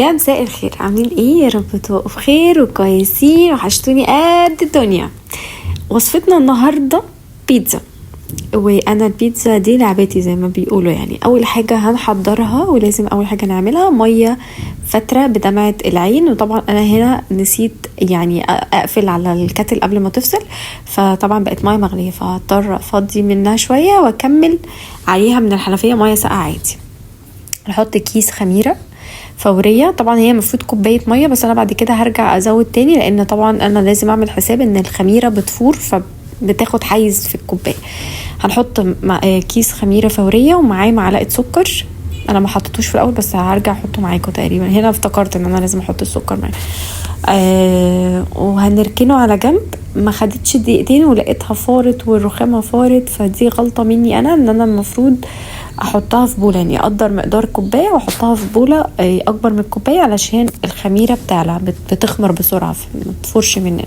يا مساء الخير، عاملين ايه؟ يا رب تبقوا بخير وكويسين، وحشتوني قد الدنيا. وصفتنا النهارده بيتزا، وانا البيتزا دي لعبتي زي ما بيقولوا. يعني اول حاجه هنحضرها، ولازم اول حاجه نعملها ميه فتره بدمعه العين. وطبعا انا هنا نسيت يعني اقفل على الكاتل قبل ما تفصل، فطبعا بقت ميه مغليه، فهضطر افضي منها شويه واكمل عليها من الحنفيه ميه ساقعه عادي. نحط كيس خميره فوريه. طبعا هي المفروض كوبايه ميه، بس انا بعد كده هرجع ازود تاني، لان طبعا انا لازم اعمل حساب ان الخميره بتفور فبتاخد حيز في الكوبايه. هنحط كيس خميره فوريه ومعاه معلقه سكر. انا ما حطيتوش في الاول، بس هرجع احطه معاكم. تقريبا هنا افتكرت ان انا لازم احط السكر معاه. وهنركنه على جنب. ما خدتش دقيقتين ولقيتها فارت والرخامه فارت، فدي غلطه مني انا، ان انا المفروض احطها في بوله، يعني اقدر مقدار كوبايه واحطها في بوله اكبر من الكوبايه، علشان الخميره بتعلى بتخمر بسرعه ما تفورش مننا.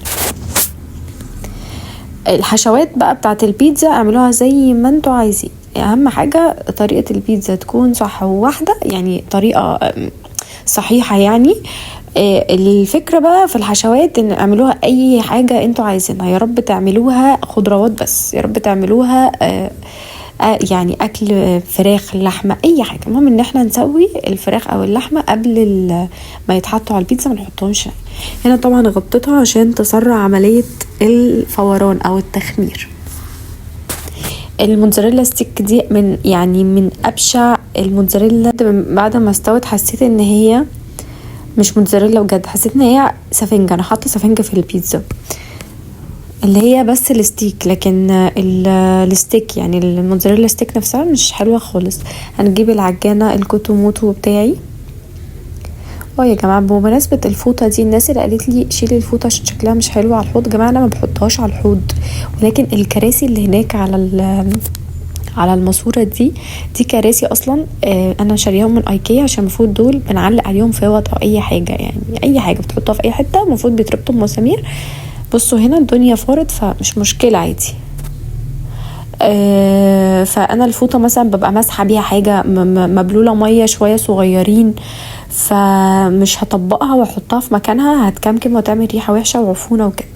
الحشوات بقى بتاعت البيتزا اعملوها زي ما انتوا عايزين. اهم حاجه طريقه البيتزا تكون صح وواحده، يعني طريقه صحيحه يعني. الفكره بقى في الحشوات ان اعملوها اي حاجه انتوا عايزينها. يا رب تعملوها خضروات بس، يا رب تعملوها يعني اكل فراخ لحمه اي حاجه. المهم ان احنا نسوي الفراخ او اللحمه قبل ما يتحطوا على البيتزا، ما نحطهمش. هنا طبعا غطيتها عشان تسرع عمليه الفوران او التخمير. الموتزاريلا ستيك دي من ابشع الموتزاريلا. بعد ما استوت حسيت ان هي مش موتزاريلا بجد، حسيت ان هي سفنجه. انا حاطه سفنجه في البيتزا اللي هي بس الستيك، لكن الستيك يعني الموتزاريلا ستيك نفسها مش حلوه خالص. هنجيب العجانه الكوتوموتو بتاعي. يا جماعه بمناسبه الفوطه دي، الناس اللي قالت لي شيلي الفوطه عشان شكلها مش حلو على الحوض، جماعه انا ما بحطهاش على الحوض، ولكن الكراسي اللي هناك على الماسوره دي كراسي اصلا. انا شاريهم من ايكيا، عشان المفروض دول بنعلق عليهم فوط او اي حاجه، يعني اي حاجه بتحطها في اي حته المفروض بيتربطوا بمسامير. بصوا هنا الدنيا فارت، فمش مشكله عادي. فانا الفوطه مثلا ببقى مسحه بيها حاجه مبلوله ميه شويه صغيرين، فمش هطبقها واحطها في مكانها، هتكمكم وتعمل ريحه وحشه وعفونه وكده،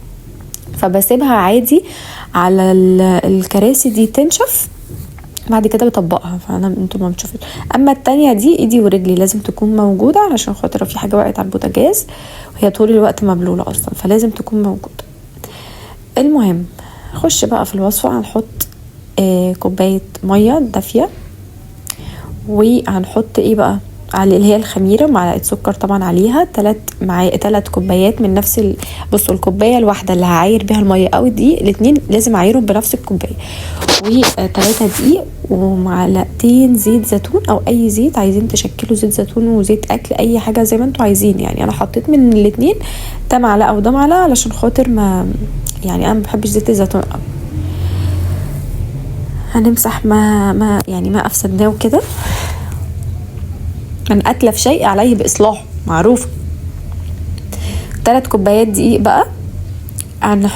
فبسيبها عادي على الكراسي دي تنشف، بعد كده بطبقها. فانا انتوا ما بتشوفوا. اما التانية دي ايدي ورجلي لازم تكون موجوده، علشان خاطر في حاجه وقعت على البوتاجاز وهي طول الوقت مبلوله اصلا، فلازم تكون موجوده. المهم خش بقى في الوصفه. هنحط كوبايه ميه دافيه، وهنحط ايه بقى على اللي هي الخميره، معلقه سكر طبعا عليها، 3 كوبايات من نفس بصوا الكوبايه الواحده اللي هعاير بيها الميه او الدقيق، الاثنين لازم اعايرهم بنفس الكوبايه، و3 دقيق، ومعلقتين زيت زيتون او اي زيت عايزين تشكلوا، زيت زيتون وزيت اكل اي حاجه زي ما انتوا عايزين. يعني انا حطيت من الاثنين ده معلقه وده معلقه، علشان خاطر ما يعني انا ما بحبش زيت الزيتون قوي. هنمسح ما افسدناه كده. من اتلف شيء عليه باصلاحه، معروفه. 3 كوبايات دقيق بقى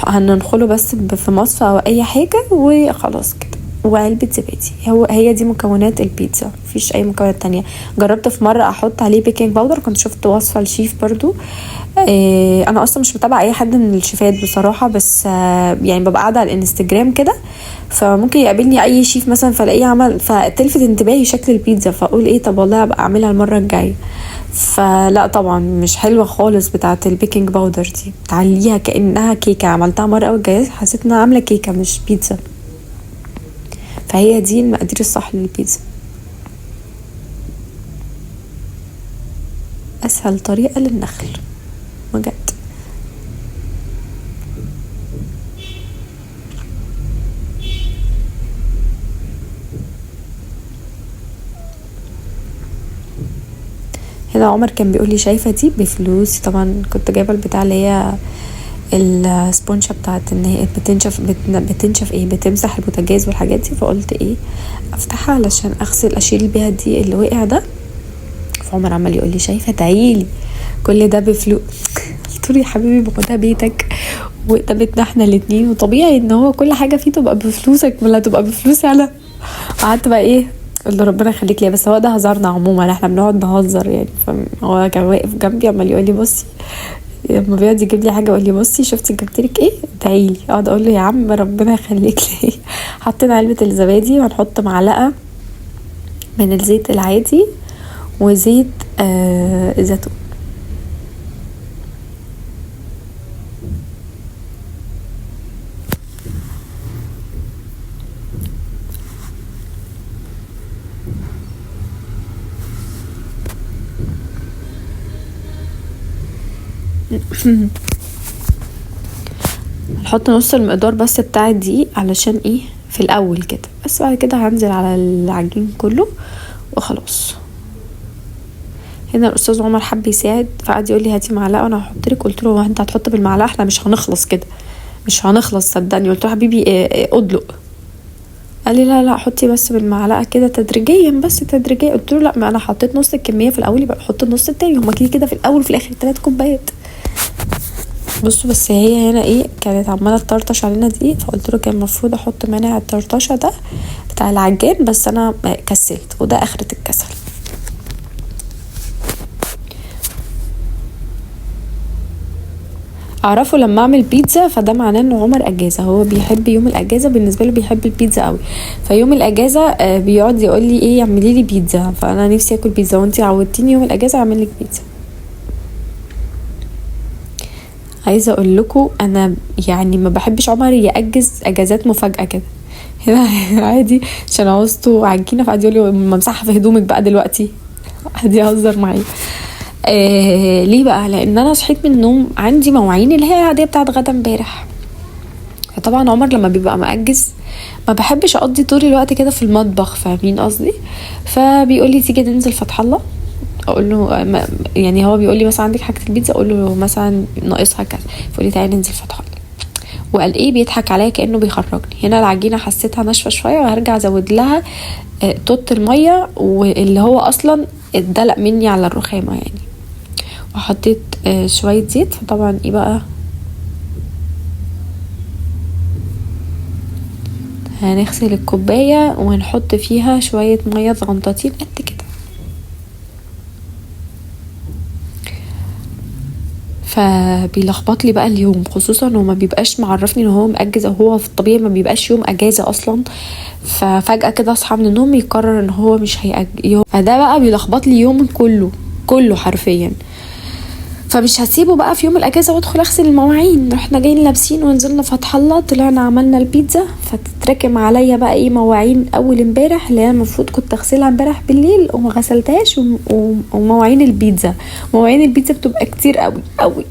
هننخله بس في مصفى او اي حاجه، وخلاص كده. وعلبه زبادي. هي دي مكونات البيتزا، مفيش اي مكونات تانية. جربت في مره احط عليه بيكنج باودر، كنت شفت وصفه الشيف برضو. انا اصلا مش متابعه اي حد من الشيفات بصراحه، بس يعني ببقى قاعده على الانستجرام كده، فممكن يقابلني اي شيف مثلا فلاقيه عمل، فتلفت انتباهي شكل البيتزا، فاقول ايه طب والله ابقى اعملها المره الجايه. فلا طبعا مش حلوه خالص بتاعه البيكنج باودر دي، تعليها كانها كيكه. عملتها مره اول جايه حسيت انها عامله كيكه مش بيتزا. فهي دي المقادير الصح للبيتزا. اسهل طريقه للنخل بجد. هنا عمر كان بيقول لي شايفه دي بفلوسي. طبعا كنت جايبه البتاع اللي هي السبونشه بتاعت ان هي بتنشف ايه، بتمسح البوتاجاز والحاجات دي، فقلت ايه افتحها علشان اغسل اشيل بيها دي اللي وقع ده. فعمر عمال يقول لي شايفه تعيلي كل ده بفلوس. قلت له يا حبيبي ما ده بيتك وده بيتنا احنا الاتنين، وطبيعي ان هو كل حاجه فيه تبقى بفلوسك ولا تبقى بفلوسي انا. قعدت بقى ايه قلت له ربنا يخليك ليا، بس هو ده هزارنا عموما، احنا بنقعد نهزر يعني. فهو كان واقف جنبي عمال يقول لي بصي، لما بيقعد يجيب لي حاجه يقول لي بصي شفتي جبتلك ايه، ادعيلي. اقعد اقول له يا عم ربنا يخليك ليا. حطينا علبه الزبادي وهنحط معلقه من الزيت العادي وزيت زيتون. هنحط نص المقدار بس بتاع الدقيق علشان ايه في الاول كده، بس بعد كده هنزل على العجين كله وخلاص. هنا الاستاذ عمر حب يساعد فقعد يقول لي هاتي معلقه وانا هحط لك. قلت له انت هتحط بالمعلقه، احنا مش هنخلص كده، مش هنخلص صدقني. قلت له حبيبي ادلق. قال لي لا حطي بس بالمعلقه كده تدريجيا، بس تدريجيا. قلت له لا، ما انا حطيت نص الكميه في الاول، يبقى احط النص التاني، هما كده كده في الاول وفي الاخر 3 كوبايات. بصوا بس هي هنا ايه كانت عماله تطرطش علينا دي، فقلت له كان المفروض احط مانع الطرطشه ده بتاع العجان، بس انا كسلت، وده اخرة الكسل. اعرفه لما اعمل بيتزا فده معناه ان عمر اجازه، هو بيحب يوم الاجازه، بالنسبه له بيحب البيتزا قوي. فيوم الاجازه بيقعد يقول لي ايه اعملي لي بيتزا، فانا نفسي اكل بيتزا وانتي عودتيني يوم الاجازه اعمل لك بيتزا. عايزه اقول لكم انا يعني ما بحبش عمر ياجز اجازات مفاجاه كده. هنا عادي عشان عوزته عجينه فقعد يقول لي ممسحه في هدومك بقى دلوقتي. قعد يهزر معايا. ليه بقى؟ لان انا صحيت من النوم عندي مواعين اللي هي العاديه بتاعت غدا امبارح. فطبعا عمر لما بيبقى مأجز ما بحبش اقضي طول الوقت كده في المطبخ، فاهمين قصدي؟ فبيقول لي تيجي ننزل فتح الله. اقول له يعني هو بيقول لي مثلا عندك حاجه البيتزا، اقول له مثلا ناقصها كذا، فيقول لي تعالي ننزل فتح الله. وقال ايه بيضحك عليا كانه بيخرجني. هنا العجينه حسيتها ناشفه شويه وهرجع ازود لها توت الميه، واللي هو اصلا اتدلق مني على الرخامه يعني. وحطيت شويه زيت. فطبعا ايه بقى هنغسل الكوبايه ونحط فيها شويه ميه صغنطاطين قد كده. فبيلخبط لي بقى اليوم، خصوصا انه ما بيبقاش معرفني ان هو مأجز، او هو في الطبيعي ما بيبقاش يوم اجازه اصلا. ففجأة كده اصحى من النوم يقرر ان هو مش يوم، فده بقى بيلخبط لي يوم كله حرفيا. فمش هسيبه بقى في يوم الاجازه وادخل اغسل المواعين. رحنا جايين لابسين ونزلنا فتح الله، طلعنا عملنا البيتزا. فتتراكم عليا بقى ايه مواعين اول امبارح اللي هي المفروض كنت اغسلها امبارح بالليل وما غسلتهاش، ومواعين البيتزا. مواعين البيتزا بتبقى كتير قوي قوي،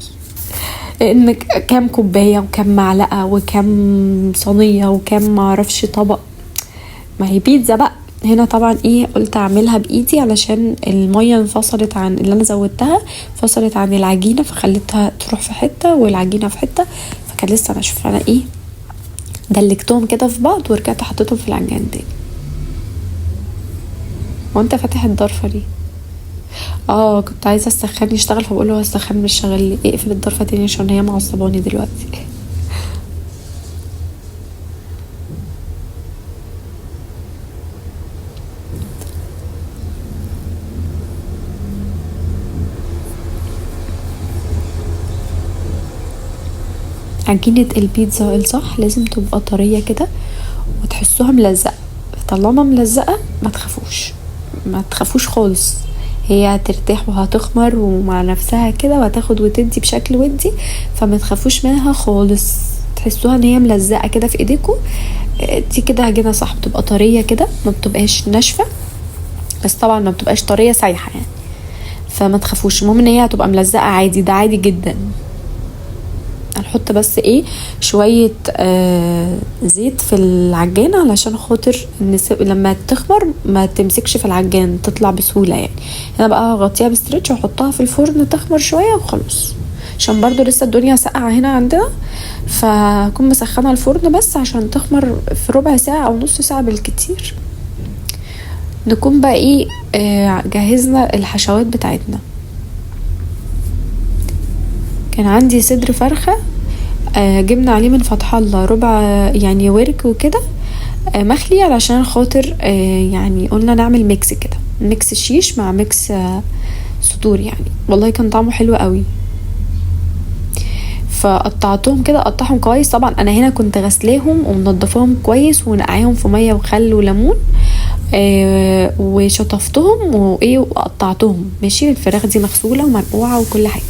لان كام كوبايه وكام معلقه وكام صينيه وكام معرفش طبق، ما هي بيتزا بقى. هنا طبعا ايه قلت اعملها بايدي علشان الميه انفصلت عن اللي انا زودتها، فصلت عن العجينه فخليتها تروح في حته والعجينه في حته، فكان لسه ناشفه. فانا ايه دلكتهم كده في بعض ورجعت حطيتهم في العجان تاني. وانت فاتح الضرفه ليه؟ كنت عايزه السخان يشتغل، فبقول له السخان مش شغال ليه، اقفل الضرفه تاني عشان هي معصباني دلوقتي. عجينة البيتزا الصح لازم تبقى طرية كده وتحسوها ملزقة. طالما ملزقة ما تخافوش خالص، هي هترتاح وهتخمر ومع نفسها كده وهتاخد وتدي بشكل ودي، فما تخافوش منها خالص. تحسوها ان هي ملزقة كده في ايديكم، دي كده عجينة صح، بتبقى طرية كده ما بتبقاش ناشفة، بس طبعا ما بتبقاش طرية سايحة يعني. فما تخافوش، المهم ان هي هتبقى ملزقة عادي، ده عادي جدا. هنحط بس ايه شوية زيت في العجان علشان خاطر لما تخمر ما تمسكش في العجان، تطلع بسهولة يعني. هنا بقى هغطيها بستريتش واحطها في الفرن تخمر شوية وخلاص، عشان برضو لسه الدنيا ساقعة هنا عندنا، فكون مسخنة الفرن بس عشان تخمر في ربع ساعة او نص ساعة بالكتير. نكون بقى ايه جهزنا الحشوات بتاعتنا. كان عندي صدر فرخة جبنا عليه من فتح الله ربع يعني ورك وكده، مخلي علشان خاطر يعني قلنا نعمل ميكس كده، ميكس شيش مع ميكس صدور يعني. والله كان طعمه حلو قوي. فقطعتهم كده، قطعهم كويس. طبعا انا هنا كنت غسلاهم ومنضفاهم كويس ونقعيهم في ميه وخل وليمون، وشطفتهم وايه وقطعتهم ماشي. الفراخ دي مغسوله ومنقوعه وكل حاجه.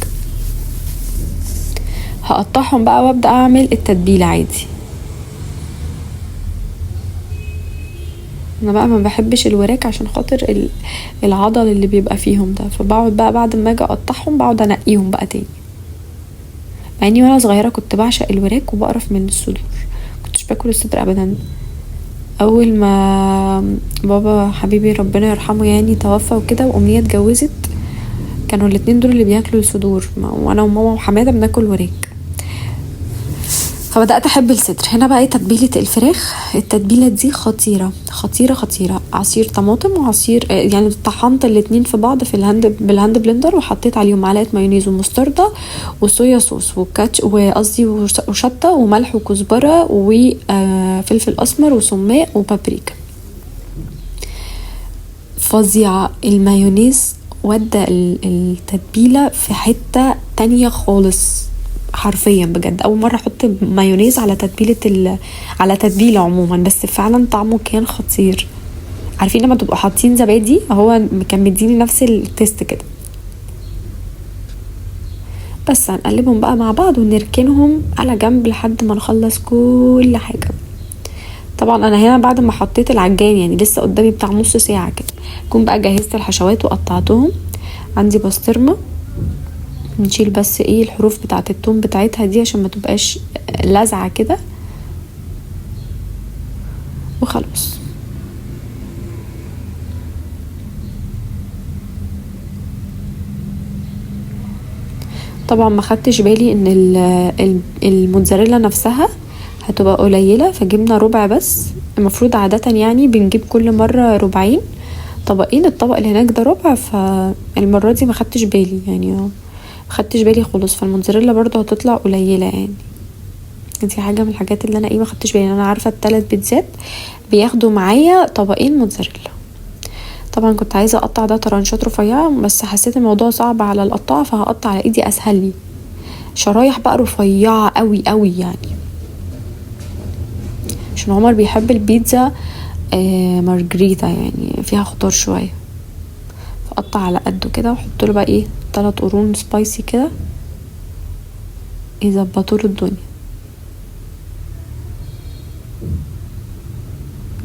هقطعهم بقى وابدا اعمل التتبيله عادي. انا بقى ما بحبش الوراك عشان خاطر العضل اللي بيبقى فيهم ده، فبقعد بقى بعد ما اجي اقطعهم بقعد انقيهم بقى تاني. مع اني وانا صغيره كنت بعشق الوراك وبقرف من الصدور، كنتش باكل الصدر ابدا. اول ما بابا حبيبي ربنا يرحمه يعني توفى وكده وامنيه اتجوزت، كانوا الاتنين دول اللي بياكلوا الصدور، وانا وماما وحماده بناكل وراك. فبدأت احب الصدر. هنا بقى تتبيلة الفراخ. التتبيلة دي خطيرة خطيرة خطيرة. عصير طماطم وعصير يعني طحنت الاتنين في بعض في بالهاند بلندر، وحطيت عليهم معلقة مايونيز ومستردة وصويا صوص وكاتش وقصدي وشطة وملح وكزبرة وفلفل اسمر وسماق وبابريكا. فظيعة المايونيز، ودى التتبيلة في حتة تانية خالص حرفيا بجد. اول مره احط مايونيز على على تتبيله عموما، بس فعلا طعمه كان خطير. عارفين لما تبقوا حاطين زبادي، هو كان مديني نفس التيست كده. بس هنقلبهم بقى مع بعض ونركنهم على جنب لحد ما نخلص كل حاجه. طبعا انا هنا بعد ما حطيت العجان يعني لسه قدامي بتاع نص ساعه كده، كنت بقى جهزت الحشوات وقطعتهم. عندي بسطرمه، نشيل بس ايه الحروف بتاعه التوم بتاعتها دي عشان ما تبقاش لازعه كده وخلاص. طبعا ما خدتش بالي ان الموتزاريلا نفسها هتبقى قليله، فجبنا ربع بس. المفروض عاده يعني بنجيب كل مره ربعين، طبقين. الطبق اللي هناك ده ربع، فالمره دي ما خدتش بالي يعني، خدتش بالي خالص. فالموتزاريلا برضو هتطلع قليله يعني. دي حاجه من الحاجات اللي انا ما خدتش بالي. انا عارفه ال3 بيتزات بياخدوا معايا طبقين موتزاريلا. طبعا كنت عايزه اقطع ده طرنشات رفيعه، بس حسيت الموضوع صعب على القطاعه، فهقطع على ايدي اسهل لي. شرايح بقى رفيعه قوي قوي يعني، عشان عمر بيحب البيتزا مارجريتا يعني فيها خضار شويه. فقطع على قده كده واحط له بقى ايه 3 قرون سبايسي كده يظبطوا له الدنيا.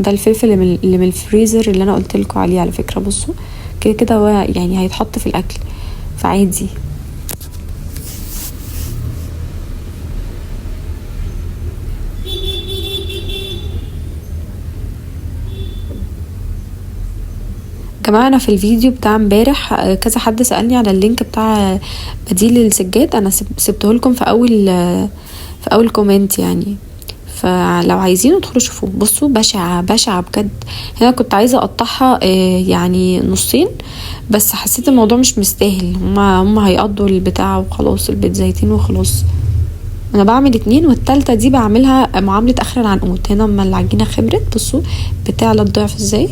ده الفلفل اللي من الفريزر اللي انا قلت لكم عليه على فكره. بصوا كده كده هو يعني هيتحط في الاكل فعادي. جماعه انا في الفيديو بتاع امبارح كذا حد سالني على اللينك بتاع بديل السجاد، انا سبته لكم في اول كومنت يعني، فلو عايزين ادخلوا شوفوه. بصوا بشعه بشعه بجد. هنا كنت عايزه اقطعها يعني نصين، بس حسيت الموضوع مش مستاهل. هما هيقضوا البتاع وخلاص، البيتزايتين وخلاص. انا بعمل 2 والتالتة دي بعملها معامله اخر العنقود. هنا اما العجينه خمرت بصوا بتعلى الضعف ازاي.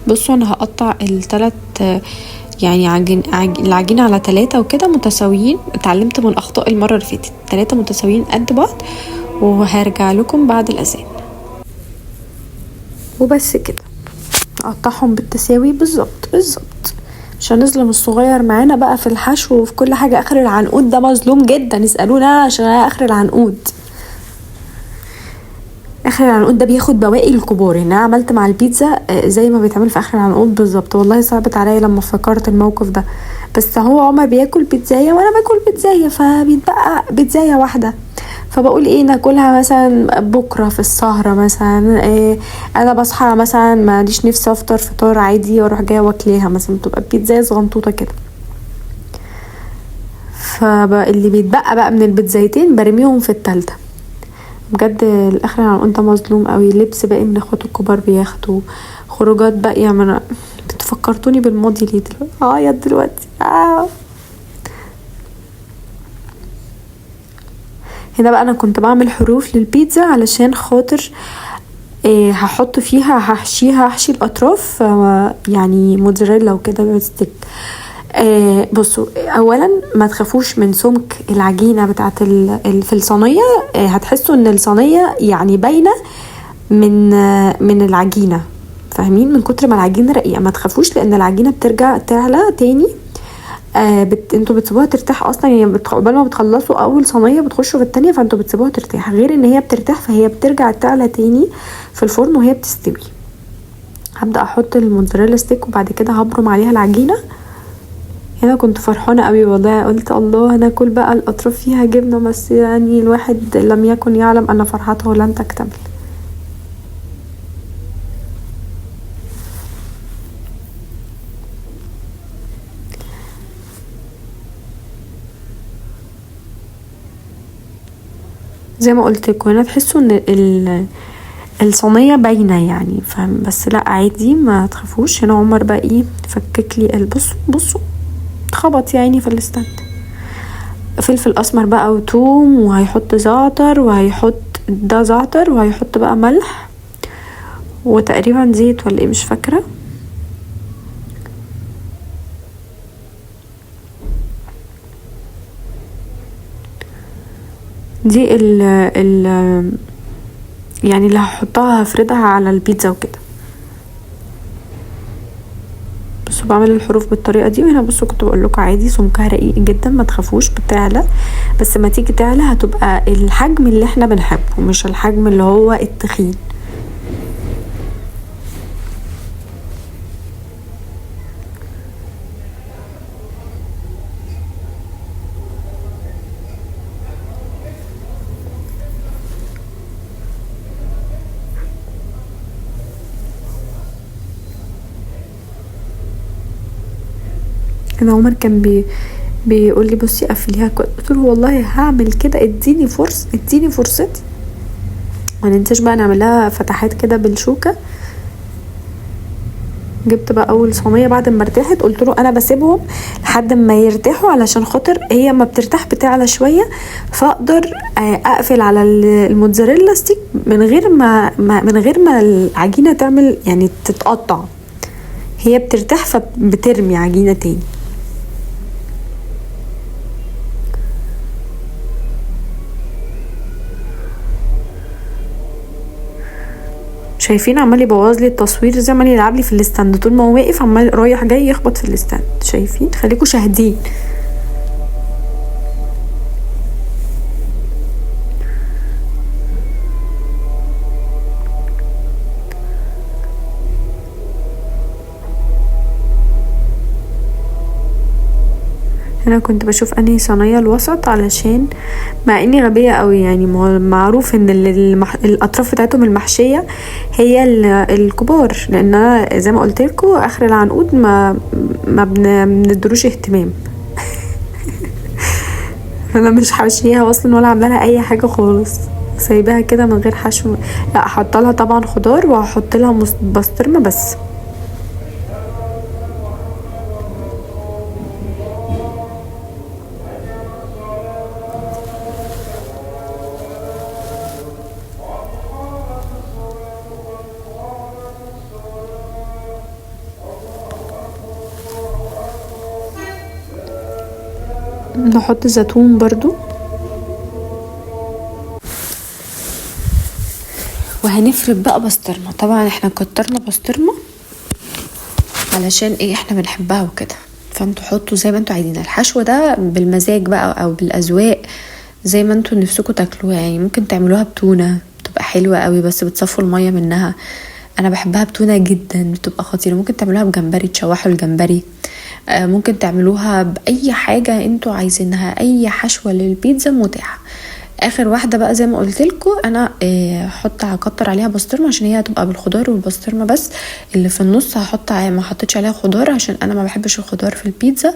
بصوا انا هقطع ال3 يعني العجينة على 3 وكده متساويين. اتعلمت من اخطاء المرة اللي فاتت، 3 متساويين قد بعض، وهرجع لكم بعد الاذان. وبس كده اقطعهم بالتساوي بالظبط مش هنظلم الصغير معانا بقى في الحشو وفي كل حاجة. اخر العنقود ده مظلوم جدا، اسألونا عشان اخر العنقود. اخر العنقود ده بياخد بواقي الكبار. يعني انا عملت مع البيتزا زي ما بيتعمل في اخر العنقود بالظبط. والله صعبت عليا لما افتكرت الموقف ده. بس هو عمر بياكل بيتزايه وانا باكل بيتزايه، فبيتبقى بيتزايه واحده، فبقول ايه ناكلها مثلا بكره في السهره مثلا. إيه انا بصحى مثلا ماليش نفسي افطر فطار عادي واروح جايه واكليها مثلا، بتبقى بيتزايه صغنطوطه كده. فاللي بيتبقى بقى من البيتزايتين برميهم في التالتة. بجد الاخر عن انت مظلوم قوي. لبس باقي من اخواته الكبار بياخدوا، خروجات باقيه من. بتفكرتوني بالماضي ليه دلوقتي؟ عيط دلوقتي. هنا بقى انا كنت بعمل حروف للبيتزا علشان خاطر هحط فيها، هحشي الاطراف يعني موتزاريلا وكده ستيك. بصوا اولا ما تخافوش من سمك العجينه بتاعه في الصينيه. هتحسوا ان الصينيه يعني باينه من العجينه، فاهمين؟ من كتر ما العجينه رقيقه. ما تخافوش لان العجينه بترجع تعلى تاني. انتوا بتسيبوها ترتاح اصلا، يعني قبل ما بتخلصوا اول صينيه بتخشوا في التانية، فانتوا بتسيبوها ترتاح. غير ان هي بترتاح فهي بترجع تعلى تاني في الفرن وهي بتستوي. هبدا احط الموتزاريلا ستيك وبعد كده هبرم عليها العجينه. هنا كنت فرحانه قوي والله، قلت الله هناكل بقى الاطراف فيها جبنه. بس يعني الواحد لم يكن يعلم ان فرحته لن تكتمل. زي ما قلت لكم هنا تحسوا ان الصينيه باينه يعني، فاهم؟ بس لا عادي ما تخافوش. هنا عمر بقى ايه فكك لي بصوا اتخبط يعني في الاستند. فلفل اسمر بقى وتوم، وهيحط زعتر، وهيحط ده زعتر، وهيحط بقى ملح وتقريبا زيت ولا ايه مش فاكره. دي ال يعني اللي هحطها هفردها على البيتزا وكده. بصوا بعمل الحروف بالطريقه دي. وهنا بصوا كنت بقول لكم عادي سمكها رقيق جدا، ما تخافوش بتعلى. بس ما تيجي تعلى هتبقى الحجم اللي احنا بنحبه، مش الحجم اللي هو التخين. انا عمر كان بيقول لي بصي قفليها قلت له والله هعمل كده، اديني فرصتي. ما ننساش بقى نعملها فتحات كده بالشوكه. جبت بقى اول صينيه بعد ما ارتاحت، قلت له انا بسيبهم لحد ما يرتاحوا علشان خاطر هي ما بترتاح بتعلى شويه، فاقدر اقفل على الموتزاريلا ستيك من غير ما العجينه تعمل يعني تتقطع. هي بترتاح فبترمي عجينه تاني. شايفين عمال يبوظ لي التصوير، زي عمال يلعب لي في الاستاند طول ما هو واقف، عمال رايح جاي يخبط في الاستاند. شايفين؟ خليكم شاهدين. انا كنت بشوف انهي صينيه الوسط علشان مع اني غبيه قوي يعني. معروف ان الاطراف بتاعتهم المحشيه هي الكبار، لان انا زي ما قلت لكم اخر العنقود ما بندروش اهتمام. انا مش حاشيها اصلا ولا عامله لها اي حاجه خالص، سايباها كده من غير حشو. لا احط لها طبعا خضار وهحط لها بسطرمه بس. نحط زيتون برضو، وهنفرد بقى بسطرمه. طبعا احنا كترنا بسطرمه علشان ايه احنا بنحبها وكده، فانتوا حطوا زي ما انتوا عايزين. الحشو ده بالمزاج بقى او بالاذواق زي ما انتوا نفسكوا تاكلوها. يعني ممكن تعملوها بتونه بتبقى حلوة قوي، بس بتصفوا المية منها. انا بحبها بتونة جدا، بتبقى خطيرة. ممكن تعملوها بجمبري، تشوحوا الجمبري، ممكن تعملوها باي حاجة انتوا عايزينها، اي حشوة للبيتزا متاحة. اخر واحده بقى زي ما قلت لكم انا هكتر عليها بسطرمه عشان هي هتبقى بالخضار والبسطرمه بس. اللي في النص ما حطيتش عليها خضار عشان انا ما بحبش الخضار في البيتزا،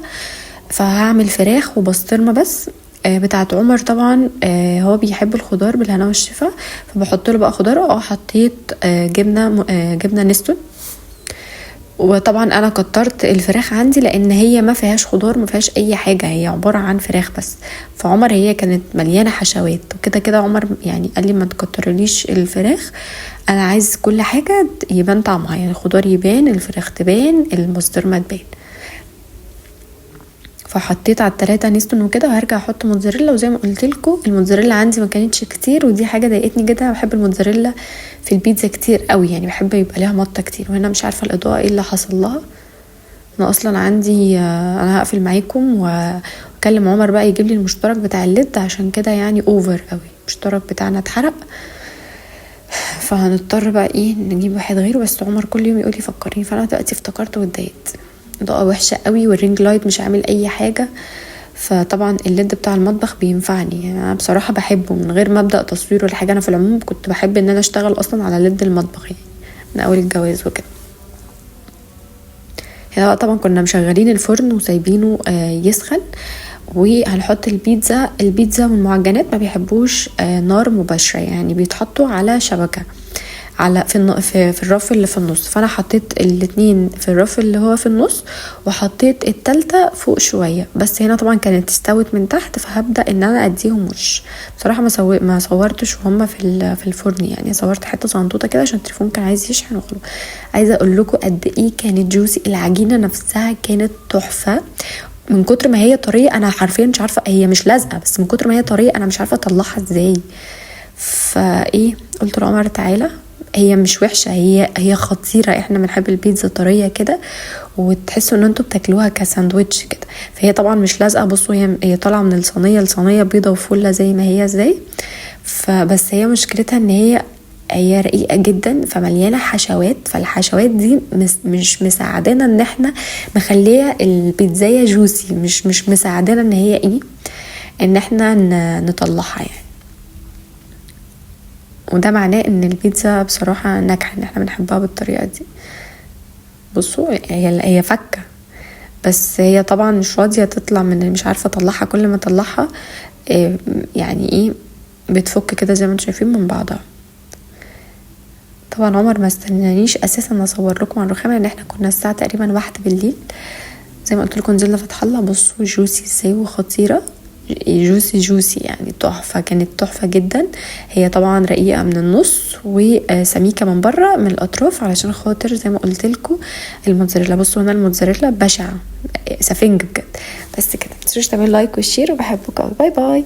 فهعمل فراخ وبسطرمه بس. بتاعت عمر طبعا هو بيحب الخضار بالهنا والشفا، فبحط له بقى خضار. حطيت جبنه نستون. وطبعا انا كترت الفراخ عندي لان هي ما فيهاش خضار، ما فيهاش اي حاجه، هي عباره عن فراخ بس. فعمر هي كانت مليانه حشوات وكده كده، عمر يعني قال لي ما تكترليش الفراخ، انا عايز كل حاجه يبان طعمها، يعني الخضار يبان، الفراخ تبان، البسطرمه تبان. فحطيت على ال3 نستون وكده، وهرجع احط موتزاريلا. وزي ما قلت لكم الموتزاريلا عندي ما كانتش كتير، ودي حاجه ضايقتني جدا. بحب الموتزاريلا في البيتزا كتير قوي، يعني بحب يبقى ليها مطه كتير. وهنا مش عارفه الاضاءه ايه اللي حصل لها. انا اصلا عندي انا هقفل معاكم واكلم عمر بقى يجيب لي المشترك بتاع الليد، عشان كده يعني اوفر قوي المشترك بتاعنا اتحرق، فهنضطر بقى نجيب واحد غيره. بس عمر كل يوم يقول لي فكريني، فانا دلوقتي افتكرت واتضايقت. اضاءه وحشه قوي، والرينج لايت مش عامل اي حاجه. فطبعا الليد بتاع المطبخ بينفعني، يعني انا بصراحه بحبه من غير ما ابدا تصوير ولا حاجه. انا في العموم كنت بحب ان انا اشتغل اصلا على ليد المطبخ يعني من اول الجواز وكده. هنا طبعا كنا مشغلين الفرن وسايبينه يسخن، وهنحط البيتزا والمعجنات ما بيحبوش نار مباشره، يعني بيتحطوا على شبكه على في الرف اللي في النص. فانا حطيت الاتنين في الرف اللي هو في النص، وحطيت التالتة فوق شوية. بس هنا طبعا كانت استوت من تحت، فهبدأ ان انا اديهم وش. بصراحة ما صورتش وهم في الفرن، يعني صورت حتة صنطوطة كده عشان التليفون كان عايز يشحن وخلاص. عايزة اقول لكم قد ايه كانت جوسي، العجينة نفسها كانت تحفة. من كتر ما هي طرية انا حرفيا مش عارفة، هي مش لازقة بس من كتر ما هي طرية انا مش عارفة اطلعها ازاي. قلت لعمر تعالى، هي مش وحشه، هي خطيره. احنا بنحب البيتزا طريه كده، وتحسوا ان انتوا بتاكلوها كساندوتش كده. فهي طبعا مش لازقه، بصوا هي طالعه من الصينيه بيضه وفله زي ما هي ازاي. فبس هي مشكلتها ان هي رقيقه جدا، فمليانه حشوات. فالحشوات دي مش مساعدانا ان احنا مخليه البيتزايه جوسي، مش مساعدانا ان هي ان احنا نطلعها يعني. وده معناه ان البيتزا بصراحة ناجحة، ان احنا بنحبها بالطريقة دي. بصوا هي فكة، بس هي طبعا مش راضية تطلع من مش عارفة اطلعها. كل ما اطلعها يعني بتفك كده زي ما انتم شايفين من بعضها. طبعا عمر ما استنانيش اساسا اصور لكم على الرخامة، لان احنا كنا الساعة تقريبا 1 بالليل. زي ما قلت لكم نزلنا فتح الله. بصوا جوسي ازاي وخطيرة، جوسي يعني تحفة، كانت تحفة جدا. هي طبعا رقيقة من النص وسميكة من بره من الاطراف، علشان خاطر زي ما قلت لكم الموتزاريلا. بصوا هنا الموتزاريلا بشعة، سفنج بجد. بس كده، متنسوش تعملوا لايك وشير، وبحبكم. باي باي.